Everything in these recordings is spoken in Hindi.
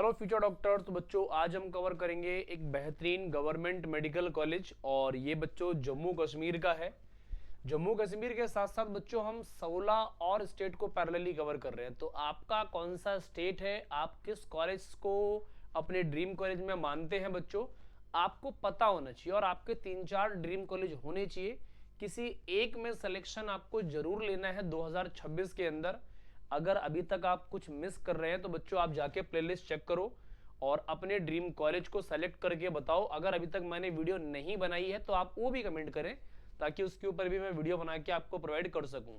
Hello future doctor. तो बच्चों आज हम कवर करेंगे एक बेहतरीन गवर्नमेंट मेडिकल कॉलेज और ये बच्चों जम्मू कश्मीर का है। जम्मू कश्मीर के साथ साथ बच्चों हम 16 और स्टेट को पैरेलली कवर कर रहे हैं। तो आपका कौन सा स्टेट है, आप किस कॉलेज को अपने ड्रीम कॉलेज में मानते हैं बच्चों, आपको पता होना चाहिए और आपके 3-4 ड्रीम कॉलेज होने चाहिए। किसी एक में सिलेक्शन आपको जरूर लेना है 2026 के अंदर। अगर अभी तक आप कुछ मिस कर रहे हैं तो बच्चों आप जाके प्लेलिस्ट चेक करो और अपने ड्रीम कॉलेज को सेलेक्ट करके बताओ। अगर अभी तक मैंने वीडियो नहीं बनाई है तो आप वो भी कमेंट करें ताकि उसके ऊपर भी मैं वीडियो बना के आपको प्रोवाइड कर सकूं।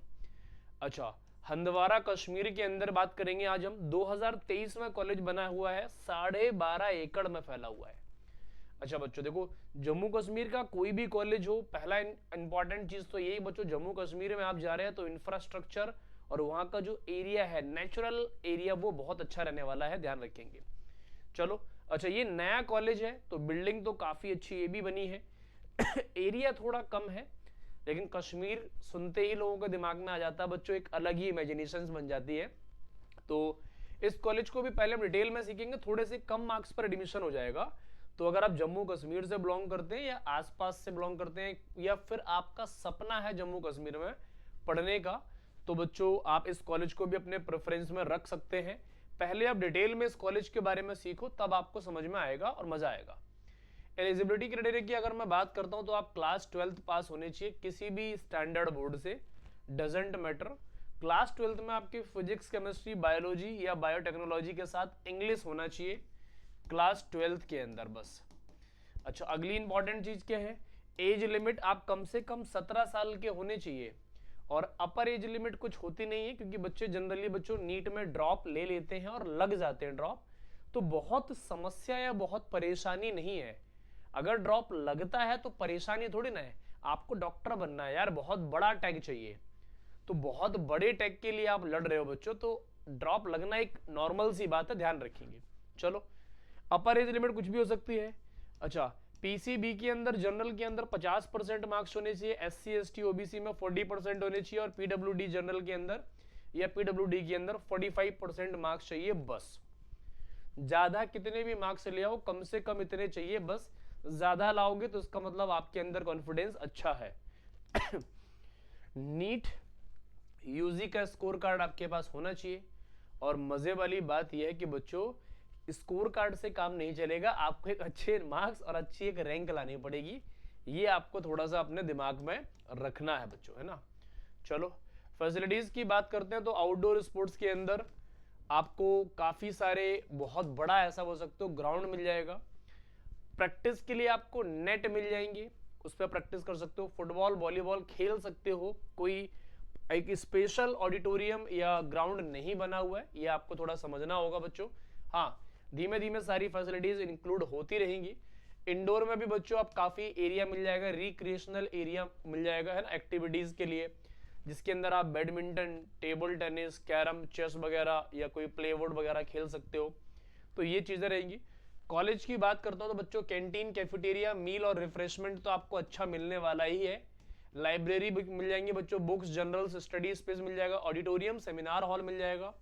अच्छा, हंदवारा कश्मीर के अंदर बात करेंगे आज हम। 2023 में कॉलेज बना हुआ है, 12.5 एकड़ में फैला हुआ है। अच्छा बच्चों देखो, जम्मू कश्मीर का कोई भी कॉलेज हो, पहला इंपॉर्टेंट चीज तो यही बच्चों, जम्मू कश्मीर में आप जा रहे हैं तो इंफ्रास्ट्रक्चर और वहां का जो एरिया है, नेचुरल एरिया, वो बहुत अच्छा रहने वाला है, ध्यान रखेंगे। चलो अच्छा, ये नया कॉलेज है तो बिल्डिंग तो काफी अच्छी ये भी बनी है। एरिया थोड़ा कम है लेकिन कश्मीर सुनते ही लोगों के दिमाग में आ जाता है बच्चों, एक अलग ही इमेजिनेशन बन जाती है। तो इस कॉलेज को भी पहले हम डिटेल में सीखेंगे, थोड़े से कम मार्क्स पर एडमिशन हो जाएगा। तो अगर आप जम्मू कश्मीर से बिलोंग करते हैं या आसपास से बिलोंग करते हैं या फिर आपका सपना है जम्मू कश्मीर में पढ़ने का, तो बच्चों आप इस कॉलेज को भी अपने प्रेफरेंस में रख सकते हैं। पहले आप डिटेल में इस कॉलेज के बारे में सीखो, तब आपको समझ में आएगा और मजा आएगा। एलिजिबिलिटी क्राइटेरिया की अगर मैं बात करता हूं तो आप क्लास 12th पास होने चाहिए किसी भी स्टैंडर्ड बोर्ड से, डजेंट मैटर। क्लास 12th में आपकी फिजिक्स, केमिस्ट्री, बायोलॉजी या बायोटेक्नोलॉजी के साथ इंग्लिश होना चाहिए क्लास 12th के अंदर बस। अच्छा, अगली इंपॉर्टेंट चीज क्या है, एज लिमिट आप कम से कम 17 साल के होने चाहिए और अपर एज लिमिट कुछ होती नहीं है क्योंकि बच्चे जनरली बच्चों नीट में ड्रॉप ले लेते हैं और लग जाते हैं ड्रॉप, तो बहुत समस्या या बहुत परेशानी नहीं है। अगर ड्रॉप लगता है तो परेशानी थोड़ी ना है, आपको डॉक्टर बनना है यार, बहुत बड़ा टैग चाहिए, तो बहुत बड़े टैग के लिए आप लड़ रहे हो बच्चों, तो ड्रॉप लगना एक नॉर्मल सी बात है, ध्यान रखेंगे। चलो, अपर एज लिमिट कुछ भी हो सकती है। अच्छा, पीसीबी के अंदर, जनरल के अंदर 50% मार्क्स होने चाहिए, एससी एसटी ओबीसी में 40% होने चाहिए और पीडब्ल्यूडी जनरल के अंदर या पीडब्ल्यूडी के अंदर 45% मार्क्स चाहिए बस। ज्यादा कितने भी मार्क्स ले आओ, कम से कम इतने चाहिए बस। ज्यादा लाओगे तो इसका मतलब आपके अंदर कॉन्फिडेंस अच्छा है। नीट यूजी का स्कोर कार्ड आपके पास होना चाहिए और मजे वाली बात यह है कि बच्चों स्कोर कार्ड से काम नहीं चलेगा, आपको एक अच्छे मार्क्स और अच्छी एक रैंक लानी पड़ेगी। ये आपको थोड़ा सा अपने दिमाग में रखना है बच्चों, है ना। चलो, फैसिलिटीज की बात करते हैं तो आउटडोर स्पोर्ट्स के अंदर आपको काफी सारे, बहुत बड़ा ऐसा बोल सकते हो, ग्राउंड मिल जाएगा। प्रैक्टिस के लिए आपको नेट मिल जाएंगे, उस पर प्रैक्टिस कर सकते हो, फुटबॉल वॉलीबॉल खेल सकते हो। कोई एक स्पेशल ऑडिटोरियम या ग्राउंड नहीं बना हुआ है, ये आपको थोड़ा समझना होगा बच्चों। हाँ, धीमे धीमे सारी फैसिलिटीज इंक्लूड होती रहेंगी। इंडोर में भी बच्चों आप काफी एरिया मिल जाएगा, रिक्रिएशनल एरिया मिल जाएगा, है ना, एक्टिविटीज के लिए, जिसके अंदर आप badminton, table tennis, carrom, chess वगैरह या कोई प्लेवुड वगैरह खेल सकते हो। तो ये चीजें रहेंगी। कॉलेज की बात करता हूं तो बच्चों कैंटीन, कैफेटेरिया, मील और रिफ्रेशमेंट तो आपको अच्छा मिलने वाला ही है। लाइब्रेरी मिल जाएंगे बच्चों, बुक्स, जर्नल्स, स्टडी स्पेस मिल जाएगा, ऑडिटोरियम, सेमिनार हॉल मिल जाएगा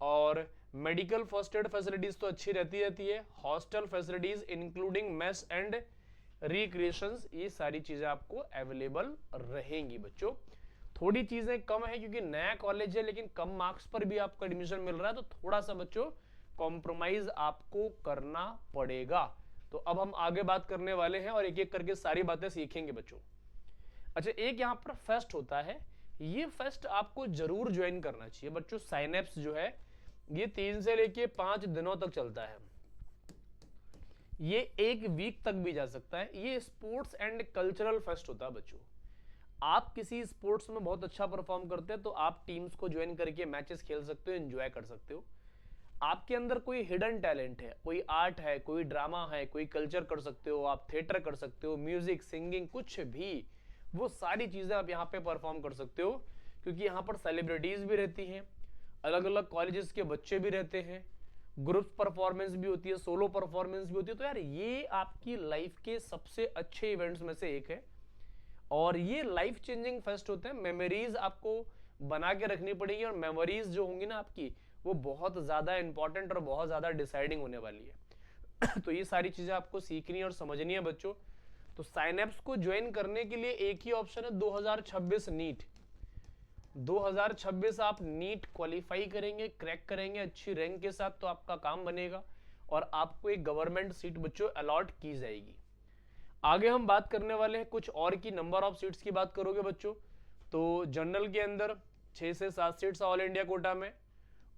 और मेडिकल फर्स्ट एड फैसिलिटीज तो अच्छी रहती है। Hostel facilities including mess and recreations, ये सारी चीजें आपको अवेलेबल रहेंगी बच्चों। थोड़ी चीजें कम है क्योंकि नया कॉलेज है, लेकिन कम मार्क्स पर भी आपको एडमिशन मिल रहा है, तो थोड़ा सा बच्चों कॉम्प्रोमाइज आपको करना पड़ेगा। तो अब हम आगे बात करने वाले हैं और एक एक करके सारी बातें सीखेंगे बच्चों। अच्छा, एक यहां पर फेस्ट होता है, ये फेस्ट आपको जरूर ज्वाइन करना चाहिए बच्चों। साइनेप्स जो है ये 3 से लेके 5 दिनों तक चलता है, ये 1 वीक तक भी जा सकता है। ये स्पोर्ट्स एंड कल्चरल फेस्ट होता है बच्चों। आप किसी स्पोर्ट्स में बहुत अच्छा परफॉर्म करते हैं तो आप टीम्स को ज्वाइन करके मैचेस खेल सकते हो, एंजॉय कर सकते हो। आपके अंदर कोई हिडन टैलेंट है, कोई आर्ट है, कोई ड्रामा है, कोई कल्चर कर सकते हो, आप थिएटर कर सकते हो, म्यूजिक, सिंगिंग, कुछ भी, वो सारी चीजें आप यहाँ पे परफॉर्म कर सकते हो क्योंकि यहाँ पर सेलिब्रिटीज भी रहती हैं, अलग अलग कॉलेजेस के बच्चे भी रहते हैं, ग्रुप परफॉर्मेंस भी होती है, सोलो परफॉर्मेंस भी होती है। तो यार ये आपकी लाइफ के सबसे अच्छे इवेंट्स में से एक है और ये लाइफ चेंजिंग फेस्ट होते हैं। मेमोरीज आपको बना के रखनी पड़ेगी और मेमोरीज जो होंगी ना आपकी, वो बहुत ज़्यादा इंपॉर्टेंट और बहुत ज़्यादा डिसाइडिंग होने वाली है। तो ये सारी चीज़ें आपको सीखनी और समझनी है बच्चों। तो साइनेप्स को ज्वाइन करने के लिए एक ही ऑप्शन है, 2026 नीट। 2026 आप नीट क्वालिफाई करेंगे, क्रैक करेंगे अच्छी रैंक के साथ, तो आपका काम बनेगा और आपको एक गवर्नमेंट सीट बच्चों अलॉट की जाएगी। आगे हम बात करने वाले हैं कुछ और की नंबर ऑफ सीट्स की बात करोगे बच्चों, तो जनरल के अंदर 6 से 7 सीट्स ऑल इंडिया कोटा में,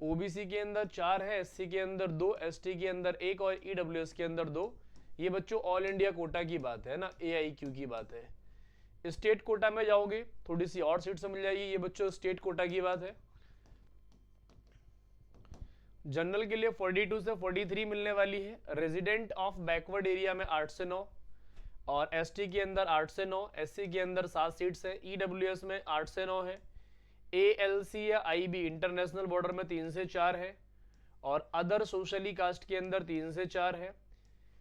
ओबीसी के अंदर 4 है, एससी के अंदर 2, एसटी के अंदर 1 और ईडब्ल्यूएस के अंदर 2। ये बच्चों ऑल इंडिया कोटा की बात है ना, एआईक्यू की बात है। स्टेट कोटा में जाओगे थोड़ी सी और सीट्स मिल जाएगी, ये बच्चों स्टेट कोटा की बात है। जनरल के लिए 42 से 43 मिलने वाली है। रेजिडेंट ऑफ बैकवर्ड एरिया में 8 से 9 और एसटी के अंदर 8 से 9, एससी के अंदर 7 सीट्स है, ईडब्ल्यूएस में 8 से 9 है, एएलसी या आईबी इंटरनेशनल बॉर्डर में 3 से 4 है और अदर सोशली कास्ट के अंदर 3 से 4 है।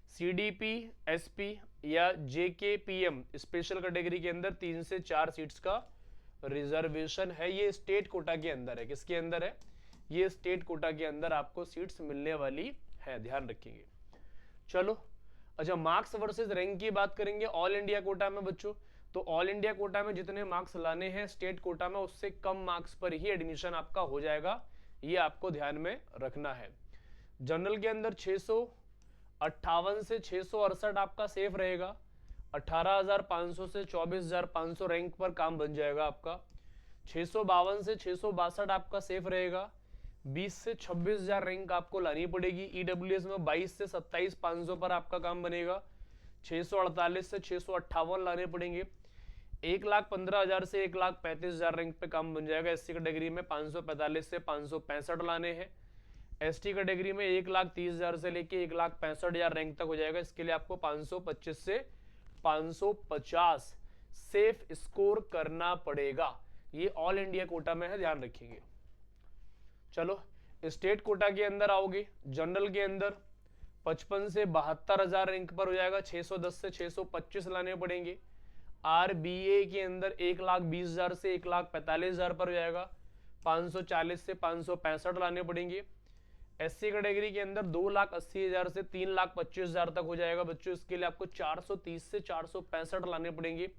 सीडीपी, एसपी या जेकेपीएम स्पेशल कैटेगरी के अंदर 3 से 4 सीट्स का रिजर्वेशन है। ये स्टेट कोटा के अंदर है। किसके अंदर है? ये स्टेट कोटा के अंदर आपको सीट्स मिलने वाली है, ध्यान रखेंगे। चलो अच्छा, मार्क्स वर्सेस रैंक की बात करेंगे ऑल इंडिया कोटा में बच्चों। तो ऑल इंडिया कोटा में जितने मार्क्स लाने हैं स्टेट कोटा में उससे कम मार्क्स पर ही एडमिशन आपका हो जाएगा, ये आपको ध्यान में रखना है। जनरल के अंदर 658 से 668 आपका सेफ रहेगा, 18,500 से 24,500 रैंक पर काम बन जाएगा आपका। 652 से 662 आपका सेफ रहेगा, 20 से 26,000 रैंक आपको लानी पड़ेगी। ईडब्ल्यूएस में 22 से 27,500 पर आपका काम बनेगा, 648 से 658 लाने पड़ेंगे। 1,15,000 से 1,35,000 रैंक पे काम बन जाएगा। एससी कैटेगरी में 545 से 565 लाने हैं। एसटी कैटेगरी में 1,30,000 से लेके 1,65,000 रैंक तक हो जाएगा। इसके लिए आपको 525 से 550 सेफ स्कोर करना पड़ेगा। ये ऑल इंडिया कोटा में है, ध्यान रखिएगा। चलो स्टेट कोटा के अंदर आओगे, जनरल के अंदर 55 से 72,000 रैंक पर हो जाएगा, 610 से 625 लाने पड़ेंगे। आरबीए के अंदर 1,20,000 से 1,45,000 पर हो जाएगा, 540 से 565 लाने पड़ेंगे। एससी कैटेगरी के अंदर 2,80,000 से 3,25,000 तक हो जाएगा बच्चों। इसके लिए आपको 430 से 465 लाने पड़ेंगे।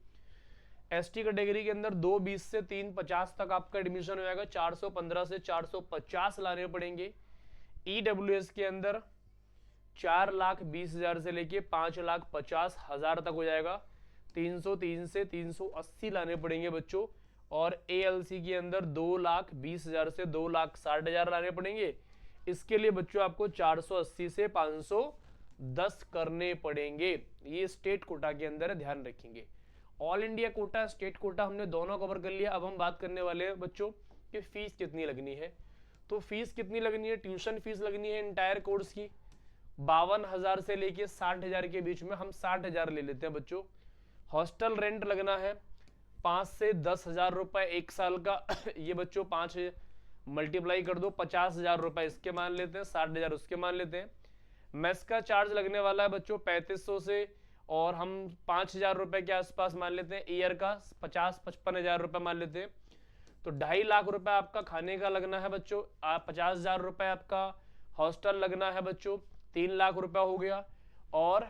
एसटी कैटेगरी के अंदर 220 से 350 तक आपका एडमिशन हो जाएगा, 415 से 450 लाने पड़ेंगे। ईडब्ल्यूएस के अंदर 4,20,000 से लेके 5,50,000 तक हो जाएगा, 303 से 380 लाने पड़ेंगे बच्चों। और एएलसी के अंदर 2,20,000 से 2,60,000 लाने पड़ेंगे। इसके लिए बच्चों आपको 480 से 510 करने पड़ेंगे। ये स्टेट कोटा के अंदर है, ध्यान रखेंगे। All India quota, state quota हमने दोनों कवर कर लिया। अब हम बात करने वाले हैं बच्चों कि फीस कितनी लगनी है। तो फीस कितनी लगनी है? ट्यूशन फीस लगनी है इंटायर कोर्स की 52,000 से लेके 60,000 के बीच में, हम 60,000 ले लेते हैं बच्चों। हॉस्टल रेंट लगना है 5 से 10,000 रुपए एक साल का। ये बच्चों 5 मल्टीप्लाई कर दो, 50,000 रुपए इसके मान लेते हैं, 60,000 उसके मान लेते हैं। मेस का चार्ज लगने वाला है बच्चों 3500 से, और हम 5,000 रुपए के आसपास मान लेते हैं। ईयर का 50-55,000 रुपए मान लेते हैं। तो 2.5 लाख रुपए आपका खाने का लगना है बच्चों। 50,000 रुपए आपका हॉस्टल लगना है बच्चों, 3 लाख रुपए हो गया। और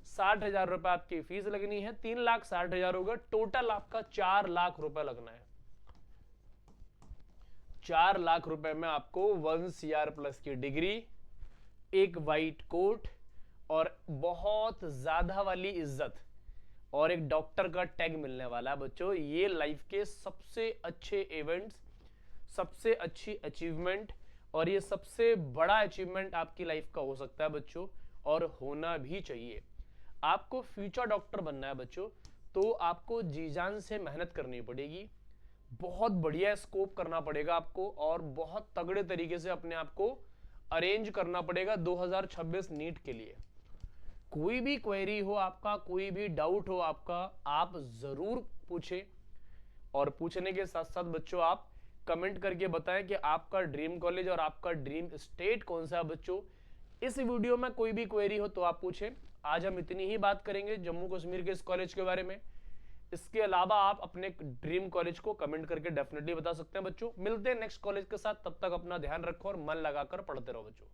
60,000 रुपए आपकी फीस लगनी है, 3,60,000 होगा। टोटल आपका 4 लाख रुपए लगना है। 4 लाख रुपए में आपको 1 CR प्लस की डिग्री, एक वाइट कोट और बहुत ज्यादा वाली इज्जत और एक डॉक्टर का टैग मिलने वाला है बच्चों। ये लाइफ के सबसे अच्छे इवेंट्स, सबसे अच्छी अचीवमेंट और ये सबसे बड़ा अचीवमेंट आपकी लाइफ का हो सकता है बच्चों, और होना भी चाहिए। आपको फ्यूचर डॉक्टर बनना है बच्चों, तो आपको जी जान से मेहनत करनी पड़ेगी, बहुत बढ़िया स्कोप करना पड़ेगा आपको, और बहुत तगड़े तरीके से अपने आप को अरेंज करना पड़ेगा 2026 नीट के लिए। कोई भी क्वेरी हो आपका, कोई भी डाउट हो आपका, आप जरूर पूछें। और पूछने के साथ साथ बच्चों आप कमेंट करके बताएं कि आपका ड्रीम कॉलेज और आपका ड्रीम स्टेट कौन सा है बच्चों। इस वीडियो में कोई भी क्वेरी हो तो आप पूछें। आज हम इतनी ही बात करेंगे जम्मू कश्मीर के इस कॉलेज के बारे में। इसके अलावा आप अपने ड्रीम कॉलेज को कमेंट करके डेफिनेटली बता सकते हैं बच्चों। मिलते हैं नेक्स्ट कॉलेज के साथ, तब तक अपना ध्यान रखो और मन लगाकर पढ़ते रहो बच्चों।